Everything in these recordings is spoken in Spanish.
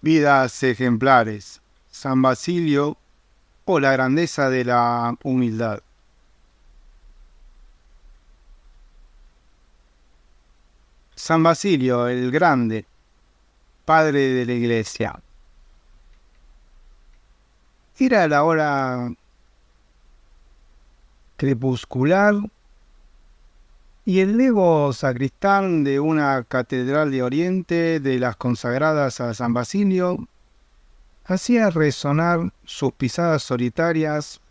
Vidas ejemplares. San Basilio o la grandeza de la humildad. San Basilio el Grande, padre de la Iglesia. Era la hora crepuscular y el lego sacristán de una catedral de Oriente de las consagradas a San Basilio hacía resonar sus pisadas solitarias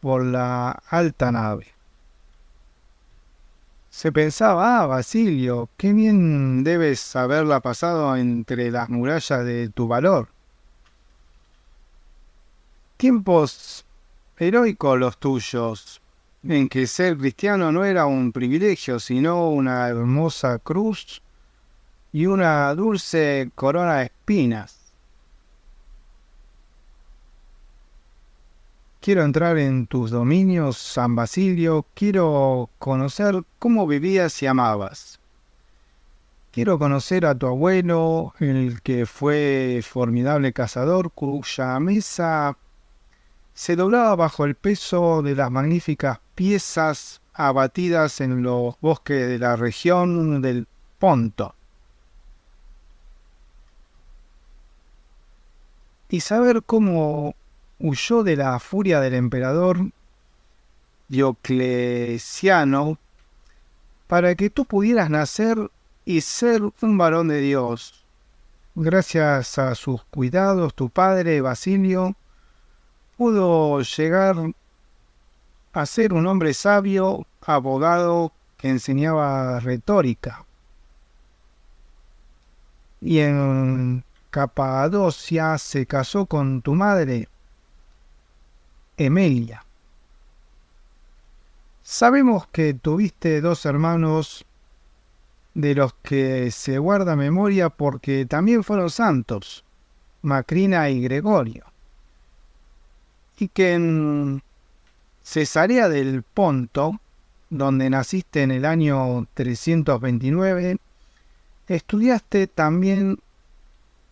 por la alta nave. Se pensaba, Basilio, qué bien debes haberla pasado entre las murallas de tu valor. Tiempos heroicos los tuyos, en que ser cristiano no era un privilegio, sino una hermosa cruz y una dulce corona de espinas. Quiero entrar en tus dominios, San Basilio, quiero conocer cómo vivías y amabas. Quiero conocer a tu abuelo, el que fue formidable cazador, cuya mesa se doblaba bajo el peso de las magníficas piezas abatidas en los bosques de la región del Ponto. Y saber cómo huyó de la furia del emperador Diocleciano para que tú pudieras nacer y ser un varón de Dios. Gracias a sus cuidados, tu padre, Basilio, pudo llegar a ser un hombre sabio, abogado que enseñaba retórica. Y en Capadocia se casó con tu madre, Emelia. Sabemos que tuviste dos hermanos de los que se guarda memoria porque también fueron santos, Macrina y Gregorio, y que en Cesarea del Ponto, donde naciste en el año 329, estudiaste también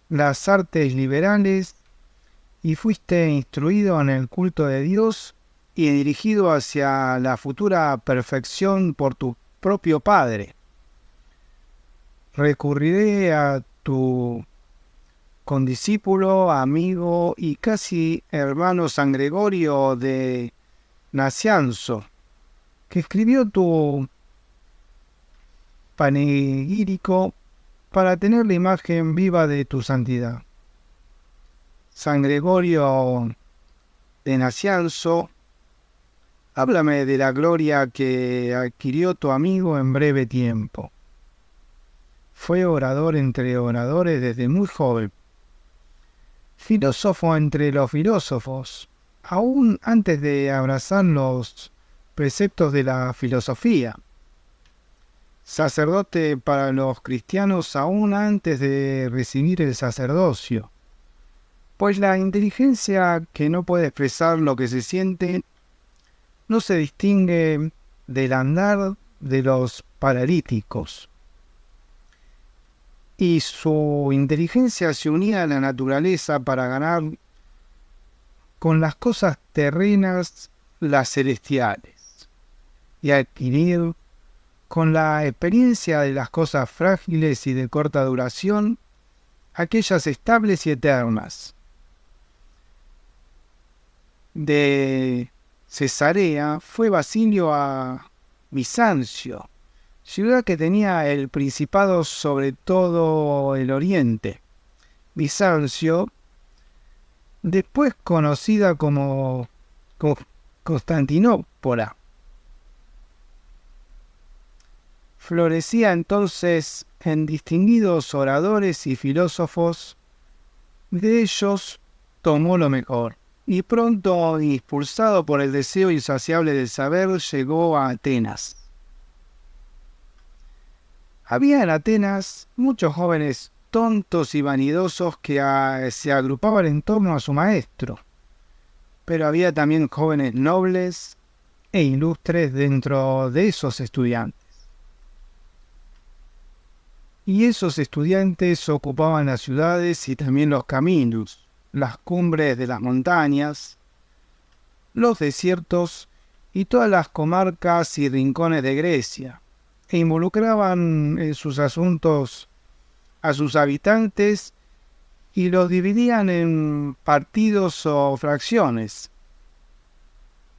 las artes liberales y fuiste instruido en el culto de Dios y dirigido hacia la futura perfección por tu propio padre. Recurriré a tu condiscípulo, amigo y casi hermano San Gregorio de Nacianzo, que escribió tu panegírico para tener la imagen viva de tu santidad. San Gregorio de Nacianzo, háblame de la gloria que adquirió tu amigo en breve tiempo. Fue orador entre oradores desde muy joven, filósofo entre los filósofos, aún antes de abrazar los preceptos de la filosofía, sacerdote para los cristianos aún antes de recibir el sacerdocio, pues la inteligencia que no puede expresar lo que se siente no se distingue del andar de los paralíticos. Y su inteligencia se unía a la naturaleza para ganar con las cosas terrenas las celestiales y adquirir con la experiencia de las cosas frágiles y de corta duración aquellas estables y eternas. De Cesarea fue Basilio a Bizancio, ciudad que tenía el principado sobre todo el oriente. Bizancio, después conocida como Constantinopla, florecía entonces en distinguidos oradores y filósofos. De ellos tomó lo mejor, y pronto, impulsado por el deseo insaciable del saber, llegó a Atenas. Había en Atenas muchos jóvenes tontos y vanidosos que se agrupaban en torno a su maestro, pero había también jóvenes nobles e ilustres dentro de esos estudiantes. y esos estudiantes ocupaban las ciudades y también los caminos, las cumbres de las montañas, los desiertos y todas las comarcas y rincones de Grecia, e involucraban en sus asuntos a sus habitantes y los dividían en partidos o fracciones.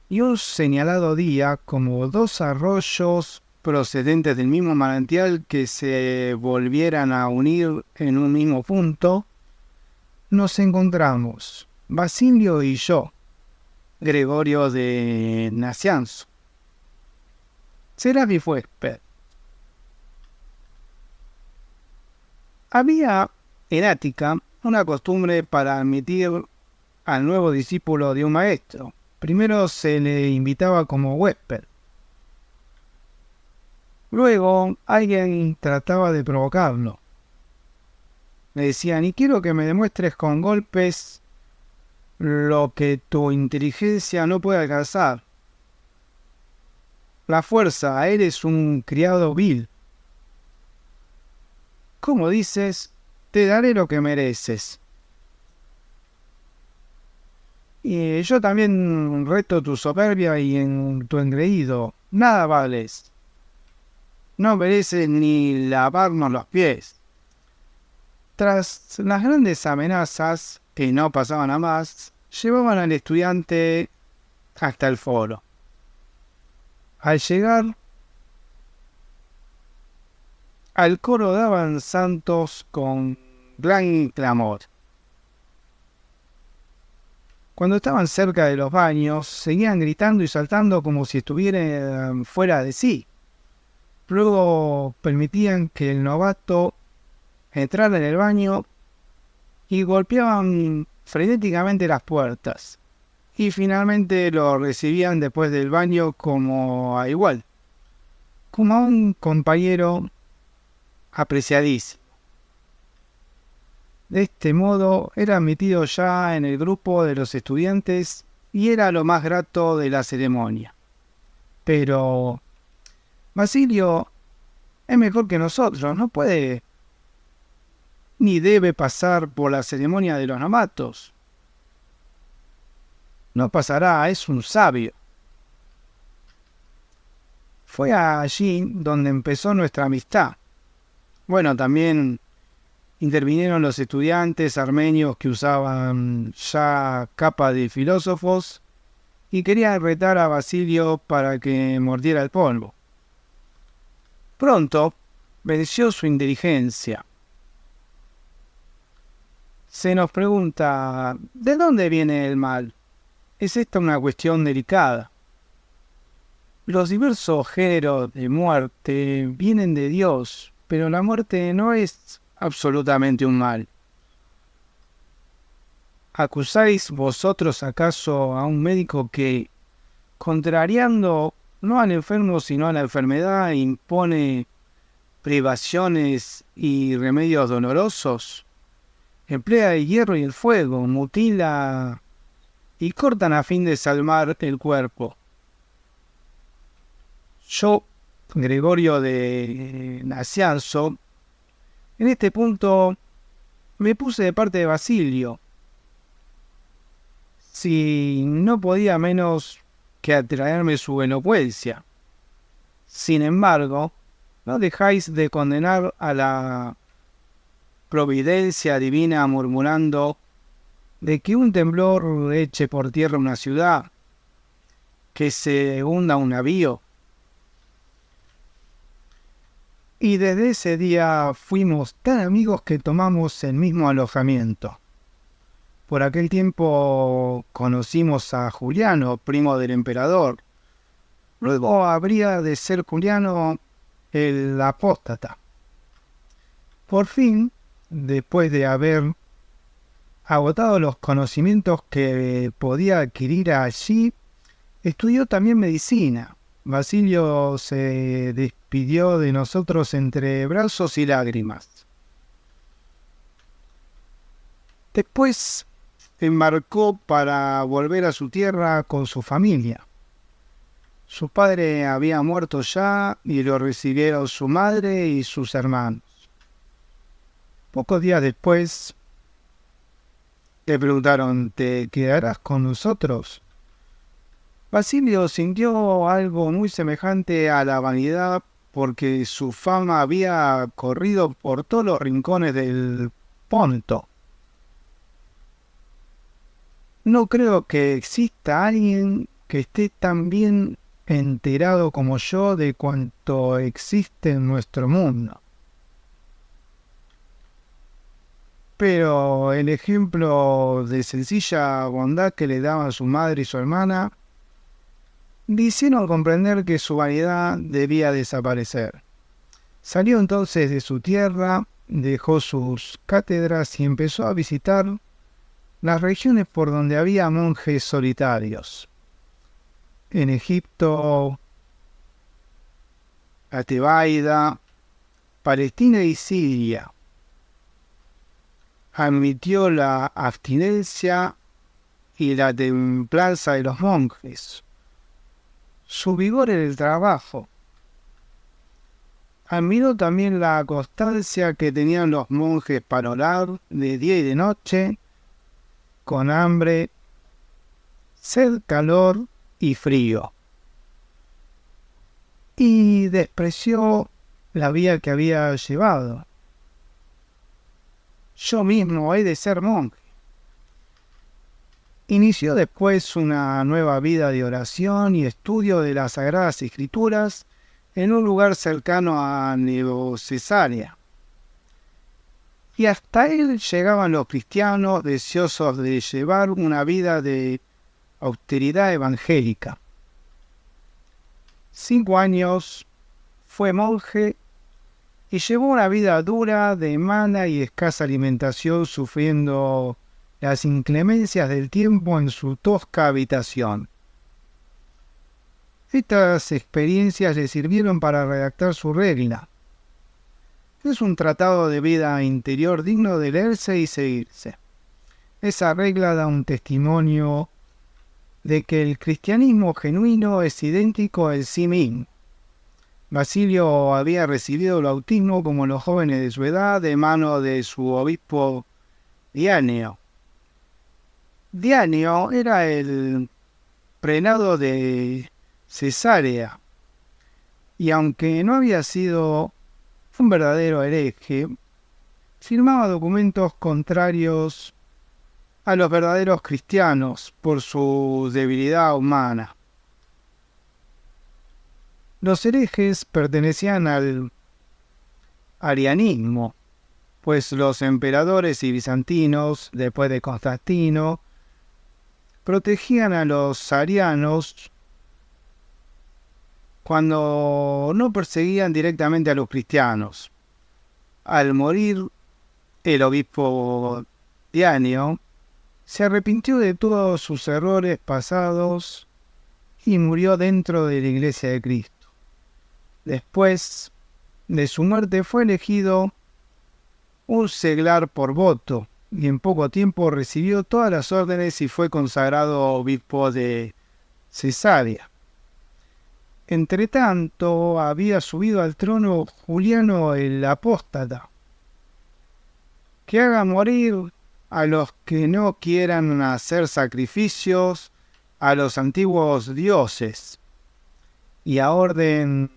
Y un señalado día, como dos arroyos procedentes del mismo manantial que se volvieran a unir en un mismo punto, nos encontramos, Basilio y yo, Gregorio de Nacianzo. Será mi huésped. Había en Ática una costumbre para admitir al nuevo discípulo de un maestro. Primero se le invitaba como huésped. Luego alguien trataba de provocarlo. Le decían, y quiero que me demuestres con golpes lo que tu inteligencia no puede alcanzar. La fuerza, eres un criado vil. Como dices, te daré lo que mereces. Y yo también reto tu soberbia y en tu engreído. Nada vales. No mereces ni lavarnos los pies. Tras las grandes amenazas, que no pasaban a más, llevaban al estudiante hasta el foro. Al llegar, al coro daban santos con gran clamor. Cuando estaban cerca de los baños, seguían gritando y saltando como si estuvieran fuera de sí. Luego permitían que el novato entrara en el baño y golpeaban frenéticamente las puertas. Y finalmente lo recibían después del baño como a igual, como a un compañero apreciadísimo. De este modo era admitido ya en el grupo de los estudiantes y era lo más grato de la ceremonia. Pero Basilio es mejor que nosotros, no puede ni debe pasar por la ceremonia de los novatos. No pasará, es un sabio. Fue allí donde empezó nuestra amistad. Bueno, también intervinieron los estudiantes armenios que usaban ya capa de filósofos y querían retar a Basilio para que mordiera el polvo. Pronto venció su inteligencia. Se nos pregunta, ¿de dónde viene el mal? Es esta una cuestión delicada. Los diversos géneros de muerte vienen de Dios, pero la muerte no es absolutamente un mal. ¿Acusáis vosotros acaso a un médico que, contrariando no al enfermo sino a la enfermedad, impone privaciones y remedios dolorosos? Emplea el hierro y el fuego, mutila y cortan a fin de salvar el cuerpo. Yo, Gregorio de Nacianzo, en este punto me puse de parte de Basilio. Si no podía menos que atraerme su elocuencia. Sin embargo, no dejáis de condenar a la providencia divina murmurando de que un temblor eche por tierra una ciudad, que se hunda un navío. Y desde ese día fuimos tan amigos que tomamos el mismo alojamiento. Por aquel tiempo conocimos a Juliano, primo del emperador. Luego habría de ser Juliano el apóstata. Por fin, después de haber agotado los conocimientos que podía adquirir allí, estudió también medicina. Basilio se despidió de nosotros entre brazos y lágrimas. Después embarcó para volver a su tierra con su familia. Su padre había muerto ya y lo recibieron su madre y sus hermanos. Pocos días después le preguntaron, ¿te quedarás con nosotros? Basilio sintió algo muy semejante a la vanidad porque su fama había corrido por todos los rincones del Ponto. No creo que exista alguien que esté tan bien enterado como yo de cuanto existe en nuestro mundo. Pero el ejemplo de sencilla bondad que le daban su madre y su hermana le hicieron comprender que su vanidad debía desaparecer. Salió entonces de su tierra, dejó sus cátedras y empezó a visitar las regiones por donde había monjes solitarios. En Egipto, Atebaida, Palestina y Siria. Admitió la abstinencia y la templanza de los monjes, su vigor en el trabajo. Admiró también la constancia que tenían los monjes para orar de día y de noche, con hambre, sed, calor y frío. Y despreció la vía que había llevado. Yo mismo he de ser monje. Inició después una nueva vida de oración y estudio de las Sagradas Escrituras en un lugar cercano a Cesarea. Y hasta él llegaban los cristianos deseosos de llevar una vida de austeridad evangélica. 5 años fue monje y llevó una vida dura de mala y escasa alimentación, sufriendo las inclemencias del tiempo en su tosca habitación. Estas experiencias le sirvieron para redactar su regla. Es un tratado de vida interior digno de leerse y seguirse. Esa regla da un testimonio de que el cristianismo genuino es idéntico al sí mismo. Basilio había recibido el bautismo como los jóvenes de su edad de mano de su obispo Diáneo. Diáneo era el prelado de Cesarea, y aunque no había sido un verdadero hereje, firmaba documentos contrarios a los verdaderos cristianos por su debilidad humana. Los herejes pertenecían al arianismo, pues los emperadores y bizantinos, después de Constantino, protegían a los arianos cuando no perseguían directamente a los cristianos. Al morir el obispo Diáneo, se arrepintió de todos sus errores pasados y murió dentro de la Iglesia de Cristo. Después de su muerte fue elegido un seglar por voto y en poco tiempo recibió todas las órdenes y fue consagrado obispo de Cesarea. Entretanto, había subido al trono Juliano el Apóstata, que haga morir a los que no quieran hacer sacrificios a los antiguos dioses, y a orden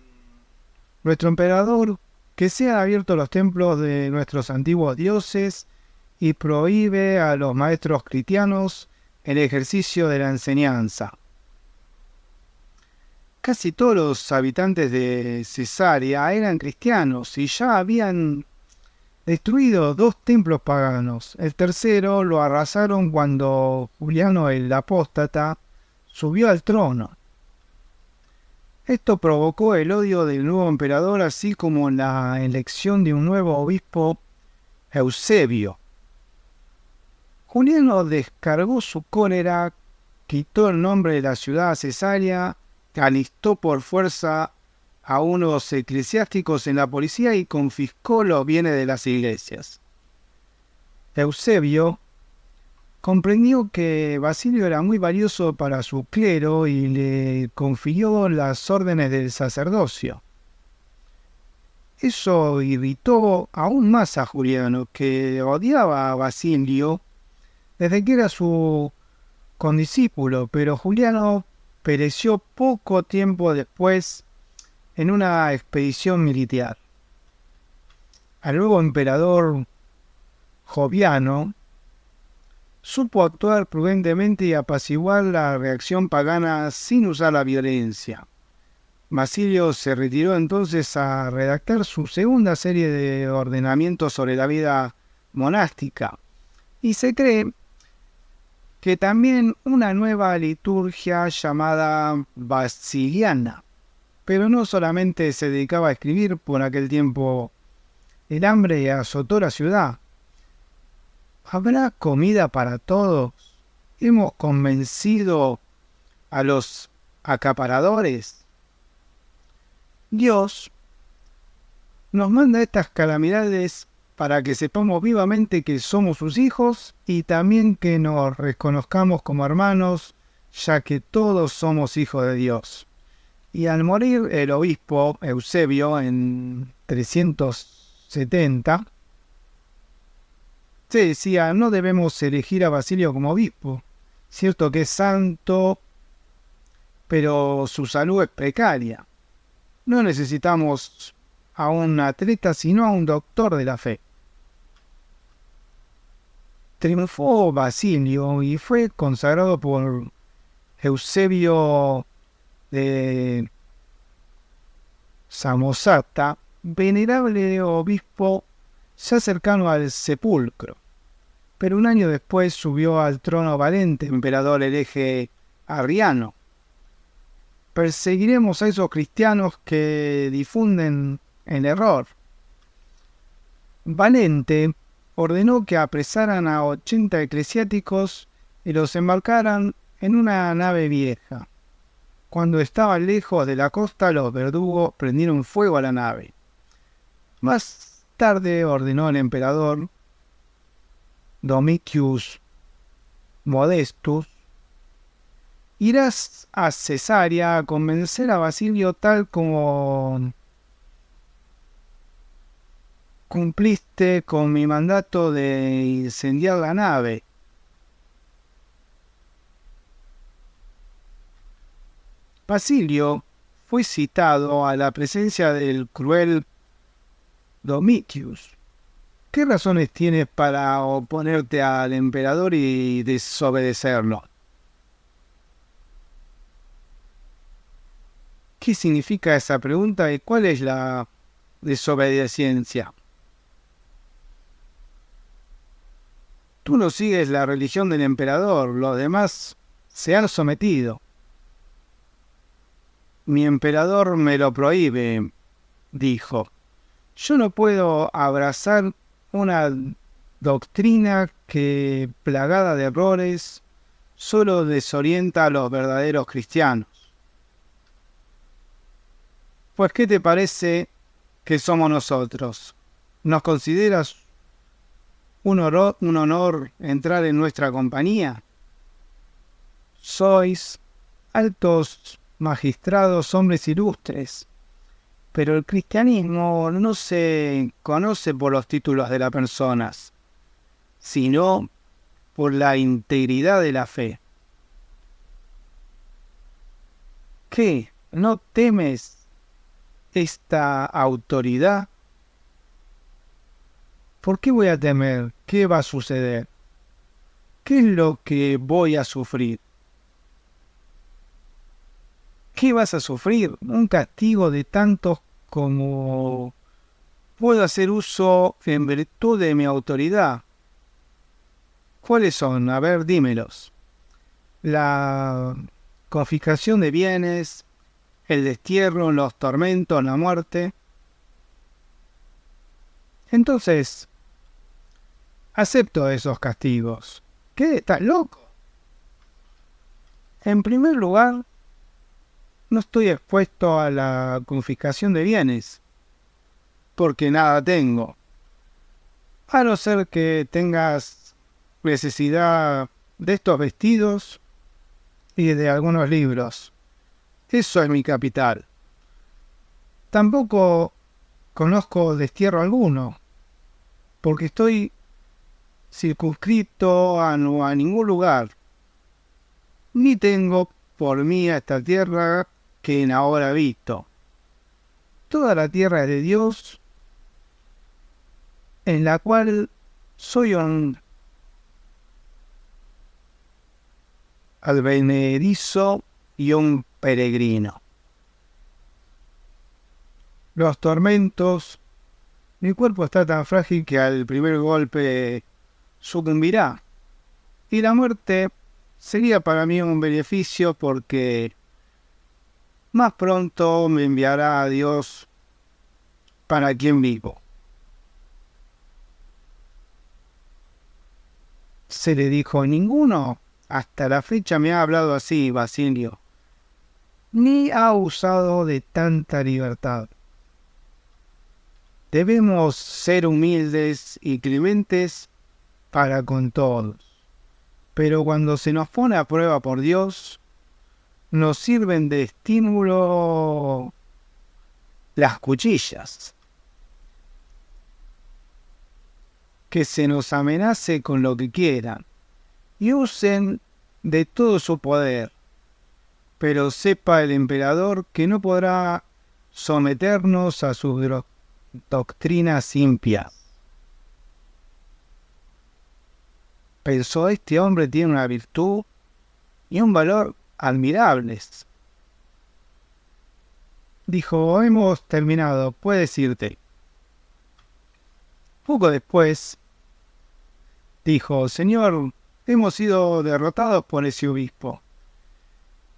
nuestro emperador que sean abiertos los templos de nuestros antiguos dioses y prohíbe a los maestros cristianos el ejercicio de la enseñanza. Casi todos los habitantes de Cesarea eran cristianos y ya habían destruido 2 templos paganos. El tercero lo arrasaron cuando Juliano el Apóstata subió al trono. Esto provocó el odio del nuevo emperador, así como la elección de un nuevo obispo, Eusebio. Juliano descargó su cólera, quitó el nombre de la ciudad a Cesarea, alistó por fuerza a unos eclesiásticos en la policía y confiscó los bienes de las iglesias. Eusebio comprendió que Basilio era muy valioso para su clero y le confirió las órdenes del sacerdocio. Eso irritó aún más a Juliano, que odiaba a Basilio desde que era su condiscípulo, pero Juliano pereció poco tiempo después en una expedición militar. Al nuevo emperador Joviano supo actuar prudentemente y apaciguar la reacción pagana sin usar la violencia. Basilio se retiró entonces a redactar su segunda serie de ordenamientos sobre la vida monástica, y se cree que también una nueva liturgia llamada basiliana. Pero no solamente se dedicaba a escribir, por aquel tiempo el hambre azotó la ciudad. ¿Habrá comida para todos? ¿Hemos convencido a los acaparadores? Dios nos manda estas calamidades para que sepamos vivamente que somos sus hijos y también que nos reconozcamos como hermanos, ya que todos somos hijos de Dios. Y al morir el obispo Eusebio en 370, se decía, no debemos elegir a Basilio como obispo. Cierto que es santo, pero su salud es precaria. No necesitamos a un atleta, sino a un doctor de la fe. Triunfó Basilio y fue consagrado por Eusebio de Samosata, venerable obispo ya cercano al sepulcro. Pero un año después subió al trono Valente, emperador hereje arriano. Perseguiremos a esos cristianos que difunden el error. Valente ordenó que apresaran a 80 eclesiásticos y los embarcaran en una nave vieja. Cuando estaban lejos de la costa, los verdugos prendieron fuego a la nave. Más tarde ordenó el emperador Domitius Modestus: irás a Cesarea a convencer a Basilio tal como cumpliste con mi mandato de incendiar la nave. Basilio fue citado a la presencia del cruel Domitius. ¿Qué razones tienes para oponerte al emperador y desobedecerlo? ¿Qué significa esa pregunta y cuál es la desobediencia? Tú no sigues la religión del emperador, los demás se han sometido. Mi emperador me lo prohíbe, dijo. Yo no puedo abrazar una doctrina que, plagada de errores, solo desorienta a los verdaderos cristianos. Pues, ¿qué te parece que somos nosotros? ¿Nos consideras un honor entrar en nuestra compañía? Sois altos magistrados, hombres ilustres, pero el cristianismo no se conoce por los títulos de las personas, sino por la integridad de la fe. ¿Qué? ¿No temes esta autoridad? ¿Por qué voy a temer? ¿Qué va a suceder? ¿Qué es lo que voy a sufrir? ¿Qué vas a sufrir? Un castigo de tantos como puedo hacer uso en virtud de mi autoridad. ¿Cuáles son? A ver, dímelos. La confiscación de bienes, el destierro, los tormentos, la muerte. Entonces, acepto esos castigos. ¿Qué? ¿Estás loco? En primer lugar, no estoy expuesto a la confiscación de bienes, porque nada tengo. A no ser que tengas necesidad de estos vestidos y de algunos libros. Eso es mi capital. Tampoco conozco destierro alguno, porque estoy circunscrito a ningún lugar, ni tengo por mí a esta tierra que en ahora habito. Toda la tierra es de Dios, en la cual soy un advenedizo y un peregrino. Los tormentos, mi cuerpo está tan frágil que al primer golpe sucumbirá, y la muerte sería para mí un beneficio porque más pronto me enviará a Dios para quien vivo. Se le dijo: ninguno hasta la fecha me ha hablado así, Basilio, ni ha usado de tanta libertad. Debemos ser humildes y clementes para con todos, pero cuando se nos pone a prueba por Dios, nos sirven de estímulo las cuchillas. Que se nos amenace con lo que quieran y usen de todo su poder, pero sepa el emperador que no podrá someternos a sus doctrinas impias. Pensó: este hombre tiene una virtud y un valor admirables. Dijo: hemos terminado, puedes irte. Poco después, dijo: señor, hemos sido derrotados por ese obispo.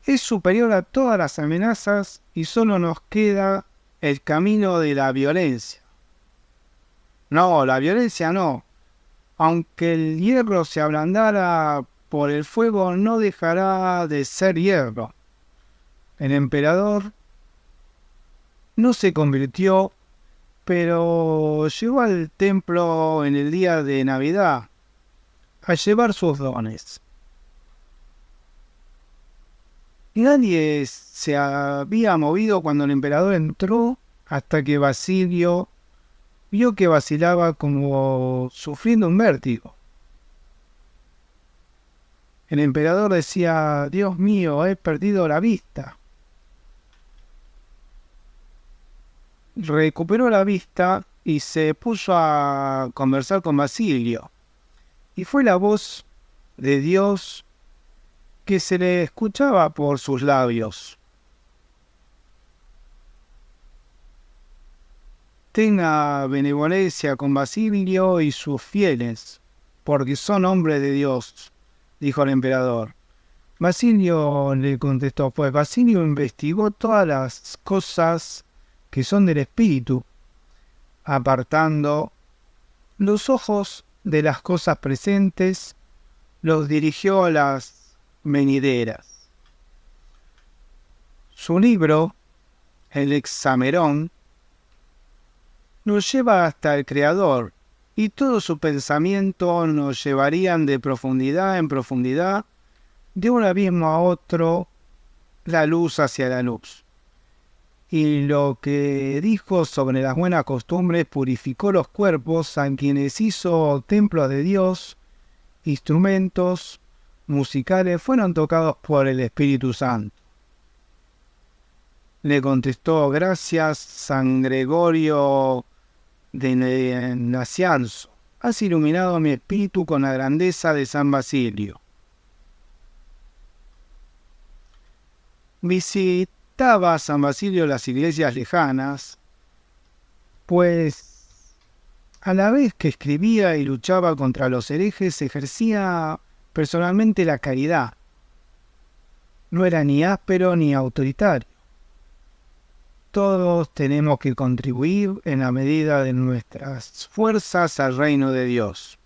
Es superior a todas las amenazas y solo nos queda el camino de la violencia. No, la violencia no. Aunque el hierro se ablandara por el fuego, no dejará de ser hierro. El emperador no se convirtió, pero llegó al templo en el día de Navidad a llevar sus dones. Nadie se había movido cuando el emperador entró hasta que Basilio vio que vacilaba como sufriendo un vértigo. El emperador decía: Dios mío, he perdido la vista. Recuperó la vista y se puso a conversar con Basilio. Y fue la voz de Dios que se le escuchaba por sus labios. Tenga benevolencia con Basilio y sus fieles, porque son hombres de Dios, dijo el emperador. Basilio le contestó: pues Basilio investigó todas las cosas que son del espíritu, apartando los ojos de las cosas presentes, los dirigió a las venideras. Su libro, el Hexamerón, nos lleva hasta el Creador, y todo su pensamiento nos llevarían de profundidad en profundidad, de un abismo a otro, la luz hacia la luz. Y lo que dijo sobre las buenas costumbres purificó los cuerpos, a quienes hizo templos de Dios, instrumentos musicales fueron tocados por el Espíritu Santo. Le contestó: gracias, San Gregorio de Nacianzo, has iluminado mi espíritu con la grandeza de San Basilio. Visitaba a San Basilio las iglesias lejanas, pues a la vez que escribía y luchaba contra los herejes, ejercía personalmente la caridad. No era ni áspero ni autoritario. Todos tenemos que contribuir en la medida de nuestras fuerzas al reino de Dios.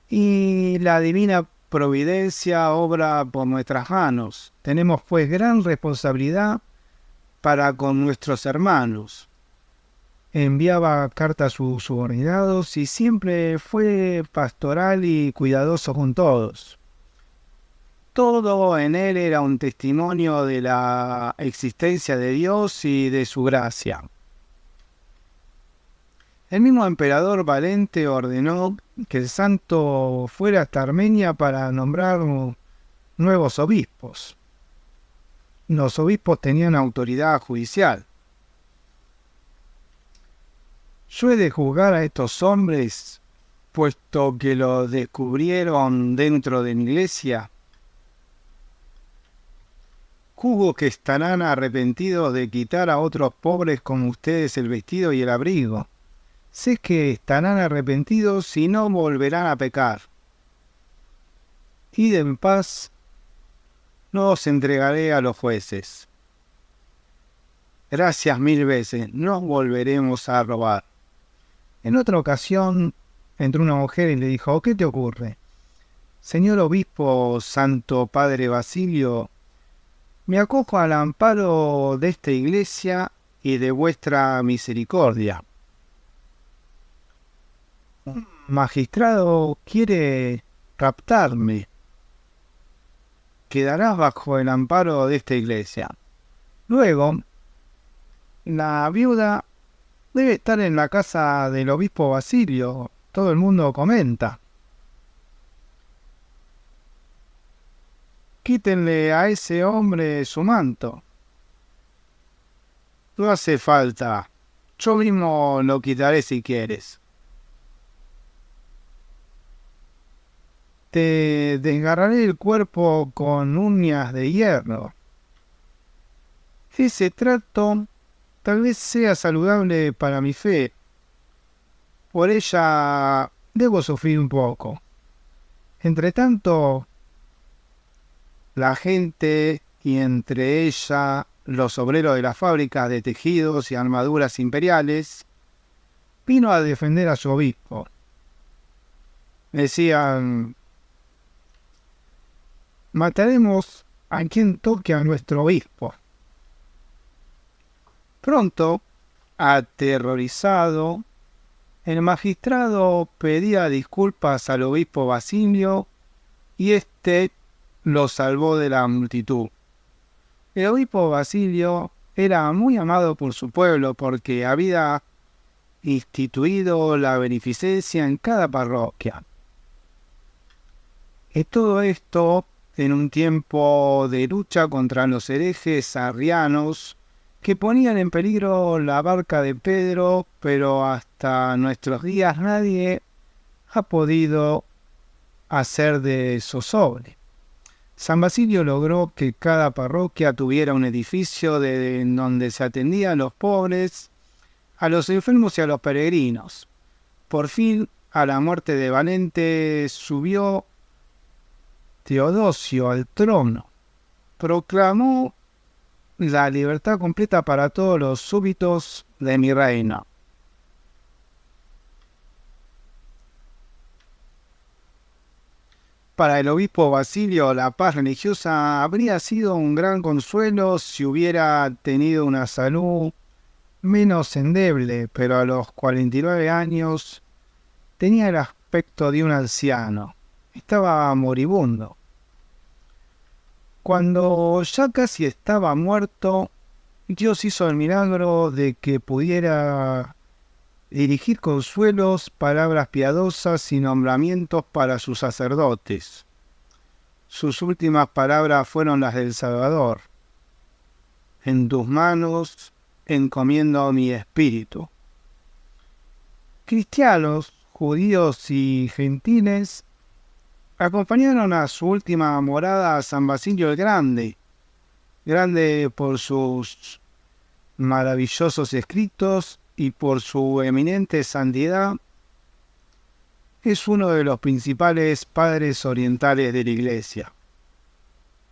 Y la divina providencia obra por nuestras manos. Tenemos pues gran responsabilidad para con nuestros hermanos. Enviaba cartas a sus subordinados y siempre fue pastoral y cuidadoso con todos. Todo en él era un testimonio de la existencia de Dios y de su gracia. El mismo emperador Valente ordenó que el santo fuera hasta Armenia para nombrar nuevos obispos. Los obispos tenían autoridad judicial. Yo he de juzgar a estos hombres, puesto que los descubrieron dentro de mi iglesia. Juzgo que estarán arrepentidos de quitar a otros pobres como ustedes el vestido y el abrigo. Sé que estarán arrepentidos y no volverán a pecar. Id en paz, no os entregaré a los jueces. Gracias 1000 veces, no volveremos a robar. En otra ocasión entró una mujer y le dijo, ¿qué te ocurre? Señor obispo, santo padre Basilio, me acojo al amparo de esta iglesia y de vuestra misericordia. Un magistrado quiere raptarme. Quedarás bajo el amparo de esta iglesia. Luego, la viuda debe estar en la casa del obispo Basilio. Todo el mundo comenta. Quítenle a ese hombre su manto. No hace falta. Yo mismo lo quitaré si quieres. Te desgarraré el cuerpo con uñas de hierro. Ese trato tal vez sea saludable para mi fe. Por ella debo sufrir un poco. Entretanto, la gente, y entre ella los obreros de las fábricas de tejidos y armaduras imperiales, vino a defender a su obispo. Decían, mataremos a quien toque a nuestro obispo. Pronto, aterrorizado, el magistrado pedía disculpas al obispo Basilio y éste lo salvó de la multitud. El obispo Basilio era muy amado por su pueblo porque había instituido la beneficencia en cada parroquia. Y todo esto en un tiempo de lucha contra los herejes arrianos que ponían en peligro la barca de Pedro, pero hasta nuestros días nadie ha podido hacer de zozobra. San Basilio logró que cada parroquia tuviera un edificio en donde se atendía a los pobres, a los enfermos y a los peregrinos. Por fin, a la muerte de Valente, subió Teodosio al trono. Proclamó la libertad completa para todos los súbditos de mi reino. Para el obispo Basilio, la paz religiosa habría sido un gran consuelo si hubiera tenido una salud menos endeble, pero a los 49 años tenía el aspecto de un anciano. Estaba moribundo. Cuando ya casi estaba muerto, Dios hizo el milagro de que pudiera dirigir consuelos, palabras piadosas y nombramientos para sus sacerdotes. Sus últimas palabras fueron las del Salvador. En tus manos encomiendo mi espíritu. Cristianos, judíos y gentiles acompañaron a su última morada a San Basilio el Grande, grande por sus maravillosos escritos y por su eminente santidad. Es uno de los principales padres orientales de la Iglesia.